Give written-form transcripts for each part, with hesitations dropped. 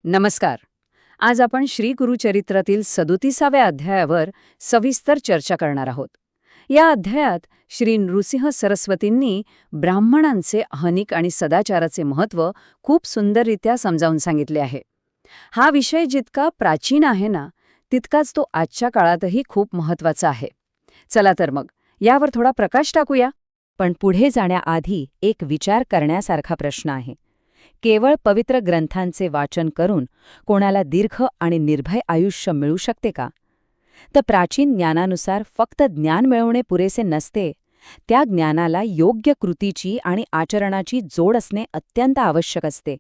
नमस्कार. आज आपण श्री गुरुचरित्रातील 37व्या अध्यायावर सविस्तर चर्चा करणार आहोत. या अध्यायात श्री नृसिंह सरस्वतींनी ब्राह्मणांचे अहनिक आणि सदाचाराचे महत्त्व खूप सुंदररित्या समजावून सांगितले आहे. हा विषय जितका प्राचीन आहे ना, तितकाच तो आजच्या काळातही खूप महत्त्वाचा आहे. चला तर मग यावर थोडा प्रकाश टाकूया. पण पुढे जाण्याआधी एक विचार करण्यासारखा प्रश्न आहे. केवळ पवित्र ग्रंथांचे वाचन करून कोणाला दीर्घ आणि निर्भय आयुष्य मिळू शकते का? तर प्राचीन ज्ञानानुसार फक्त ज्ञान मिळवणे पुरेसे नसते. त्या ज्ञानाला योग्य कृतीची आणि आचरणाची जोड असणे अत्यंत आवश्यक असते,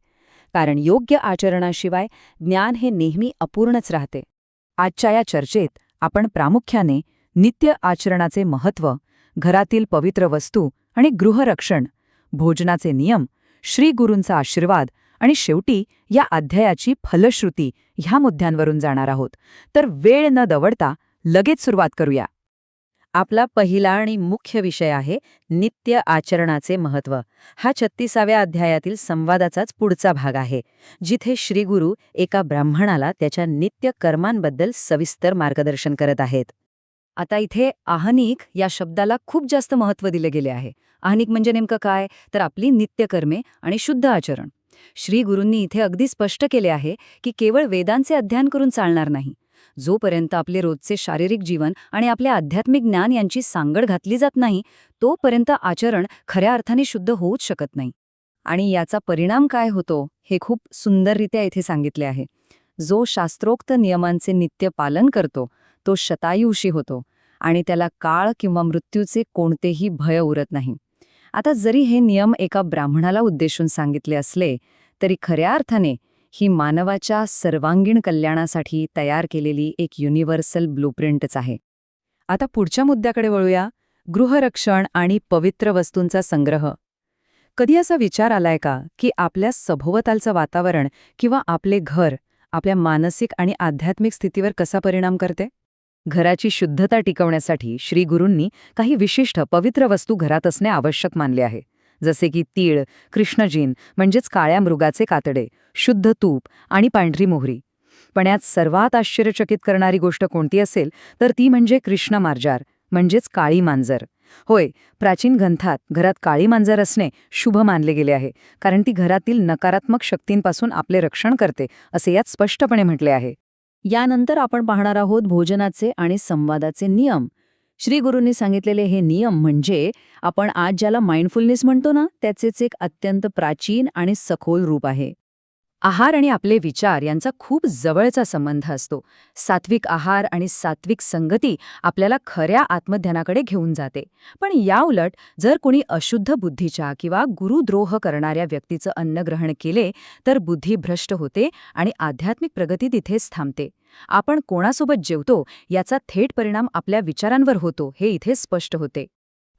कारण योग्य आचरणाशिवाय ज्ञान हे नेहमी अपूर्णच राहते. आजच्या या चर्चेत आपण प्रामुख्याने नित्य आचरणाचे महत्त्व, घरातील पवित्र वस्तू आणि गृहरक्षण, भोजनाचे नियम, श्री गुरूंचा आशीर्वाद आणि शेवटी या अध्यायाची फलश्रुती ह्या मुद्द्यांवरून जाणार आहोत. तर वेळ न दवडता लगेच सुरुवात करूया. आपला पहिला आणि मुख्य विषय आहे नित्य आचरणाचे महत्त्व. हा 36व्या अध्यायातील संवादाचाच पुढचा भाग आहे, जिथे श्रीगुरू एका ब्राह्मणाला त्याच्या नित्य कर्मांबद्दल सविस्तर मार्गदर्शन करत आहेत. आता इथे आहनिक या शब्दाला खूप जास्त महत्त्व दिले गेले आहे. आहनिक म्हणजे नेमकं काय? तर आपली नित्यकर्मे आणि शुद्ध आचरण. श्री गुरूंनी इथे अगदी स्पष्ट केले आहे की केवळ वेदांचे अध्ययन करून चालणार नाही. जोपर्यंत आपले रोजचे शारीरिक जीवन आणि आपले आध्यात्मिक ज्ञान यांची सांगड घातली जात नाही, तोपर्यंत आचरण खऱ्या अर्थाने शुद्ध होऊच शकत नाही. आणि याचा परिणाम काय होतो हे खूप सुंदररित्या इथे सांगितले आहे. जो शास्त्रोक्त नियमांचे नित्य पालन करतो तो शतायुषी होतो आणि त्याला काळ किंवा मृत्यूचे कोणतेही भय उरत नाही. आता जरी हे नियम एका ब्राह्मणाला उद्देशून सांगितले असले तरी खऱ्या अर्थाने ही मानवाच्या सर्वांगीण कल्याणासाठी तयार केलेली एक युनिव्हर्सल ब्लूप्रिंटच आहे. आता पुढच्या मुद्द्याकडे वळूया, गृहरक्षण आणि पवित्र वस्तूंचा संग्रह. कधी असा विचार आलाय का की आपल्या सभोवतालचं वातावरण किंवा आपले घर आपल्या मानसिक आणि आध्यात्मिक स्थितीवर कसा परिणाम करते? घराची शुद्धता टिकवण्यासाठी श्री गुरूंनी काही विशिष्ट पवित्र वस्तू घरात असणे आवश्यक मानले आहे, जसे की तीळ, कृष्णजीन म्हणजेच काळ्या मृगाचे कातडे, शुद्ध तूप आणि पांढरी मोहरी. पण यात सर्वात आश्चर्यचकित करणारी गोष्ट कोणती असेल तर ती म्हणजे कृष्ण मार्जार म्हणजेच काळी मांजर. होय, प्राचीन ग्रंथात घरात काळी मांजर असणे शुभ मानले गेले आहे, कारण ती घरातील नकारात्मक शक्तींपासून आपले रक्षण करते असे यात स्पष्टपणे म्हटले आहे. यानंतर आपण पाहणार आहोत भोजनाचे आणि संवादाचे नियम. श्री गुरूंनी सांगितलेले हे नियम म्हणजे आपण आज ज्याला माइंडफुलनेस म्हणतो ना, त्याचेच एक अत्यंत प्राचीन आणि सखोल रूप आहे. आहार आणि आपले विचार यांचा खूप जवळचा संबंध असतो. सात्विक आहार आणि सात्विक संगती आपल्याला खऱ्या आत्मध्यानाकडे घेऊन जाते. पण याउलट जर कोणी अशुद्ध बुद्धीच्या किंवा गुरुद्रोह करणाऱ्या व्यक्तीचं अन्न ग्रहण केले तर बुद्धी भ्रष्ट होते आणि आध्यात्मिक प्रगती तिथेच थांबते. आपण कोणासोबत जेवतो याचा थेट परिणाम आपल्या विचारांवर होतो हे इथे स्पष्ट होते.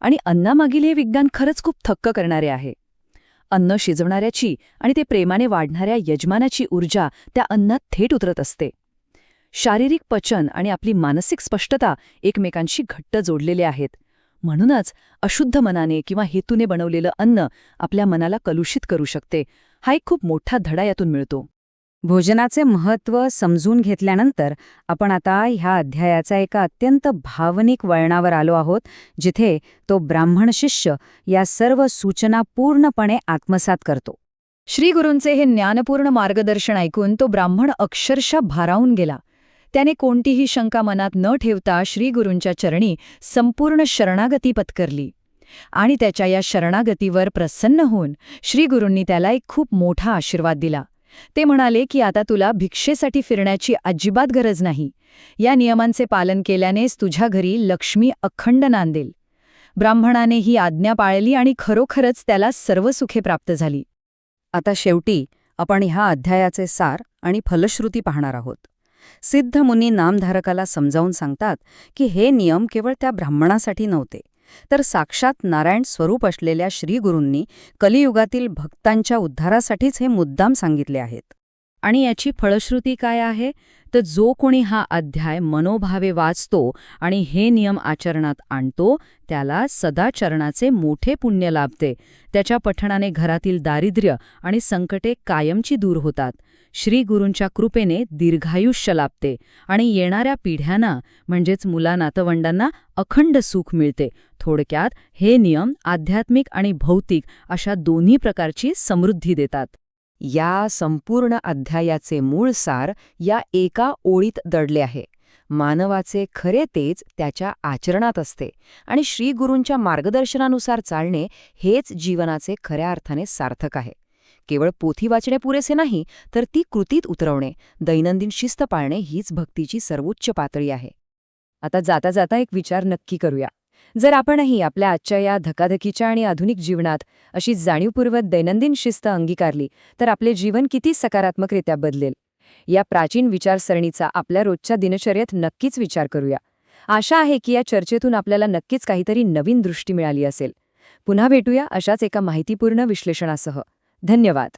आणि अन्नामागील हे विज्ञान खरंच खूप थक्क करणारे आहे. अन्न शिजवणाऱ्याची आणि ते प्रेमाने वाढणाऱ्या यजमानाची ऊर्जा त्या अन्नात थेट उतरत असते. शारीरिक पचन आणि आपली मानसिक स्पष्टता एकमेकांशी घट्ट जोडलेले आहेत. म्हणूनच अशुद्ध मनाने किंवा हेतूने बनवलेलं अन्न आपल्या मनाला कलुषित करू शकते. हा एक खूप मोठा धडा यातून मिळतो. भोजनाचे महत्त्व समजून घेतल्यानंतर आपण आता ह्या अध्यायाचा एका अत्यंत भावनिक वळणावर आलो आहोत, जिथे तो ब्राह्मण शिष्य या सर्व सूचना पूर्णपणे आत्मसात करतो. श्री गुरूंचे हे ज्ञानपूर्ण मार्गदर्शन ऐकून तो ब्राह्मण अक्षरशः भारावून गेला. त्याने कोणतीही शंका मनात न ठेवता श्री गुरूंच्या चरणी संपूर्ण शरणागती पत्करली. आणि त्याच्या या शरणागतीवर प्रसन्न होऊन श्री गुरूंनी त्याला एक खूप मोठा आशीर्वाद दिला. ते म्हणाले की आता तुला भिक्षेसाठी फिरण्याची अजिबात गरज नाही. या नियमांचे पालन केल्यानेच तुझ्या घरी लक्ष्मी अखंड नांदेल. ब्राह्मणाने ही आज्ञा पाळली आणि खरोखरच त्याला सर्व सुखे प्राप्त झाली. आता शेवटी आपण ह्या अध्यायाचे सार आणि फलश्रुती पाहणार आहोत. सिद्ध मुनी नामधारकाला समजावून सांगतात की हे नियम केवळ त्या ब्राह्मणासाठी नव्हते, तर साक्षात नारायण स्वरूप असलेल्या श्रीगुरूंनी कलियुगातील भक्तांच्या उद्धारासाठीच हे मुद्दाम सांगितले आहेत. आणि याची फलश्रुती काय आहे? तर जो कोणी हा अध्याय मनोभावे वाचतो आणि हे नियम आचरणात आणतो त्याला सदाचरणाचे मोठे पुण्य लाभते. त्याच्या पठणाने घरातील दारिद्र्य आणि संकटे कायमची दूर होतात. श्री गुरूंच्या कृपेने दीर्घायुष्य लाभते आणि येणाऱ्या पिढ्यांना म्हणजेच मुला-नातवंडांना अखंड सुख मिळते. थोडक्यात हे नियम आध्यात्मिक आणि भौतिक अशा दोन्ही प्रकारची समृद्धी देतात. या संपूर्ण अध्यायाचे मूळ सार या एका ओळीत दडले आहे. मानवाचे खरे तेज त्याच्या आचरणात असते आणि श्रीगुरूंच्या मार्गदर्शनानुसार चालणे हेच जीवनाचे खऱ्या अर्थाने सार्थक आहे. केवळ पोथी वाचणे पुरेसे नाही, तर ती कृतीत उतरवणे, दैनंदिन शिस्त पाळणे हीच भक्तीची सर्वोच्च पातळी आहे. आता जाता जाता एक विचार नक्की करूया. जर आपणही आपल्या आजच्या या धकाधकीच्या आणि आधुनिक जीवनात अशी जाणीवपूर्वक दैनंदिन शिस्त अंगीकारली तर आपले जीवन किती सकारात्मकरित्या बदलेल. या प्राचीन विचारसरणीचा आपल्या रोजच्या दिनचर्येत नक्कीच विचार करूया. आशा आहे की या चर्चेतून आपल्याला नक्कीच काहीतरी नवीन दृष्टी मिळाली असेल. पुन्हा भेटूया अशाच एका माहितीपूर्ण विश्लेषणासह. धन्यवाद.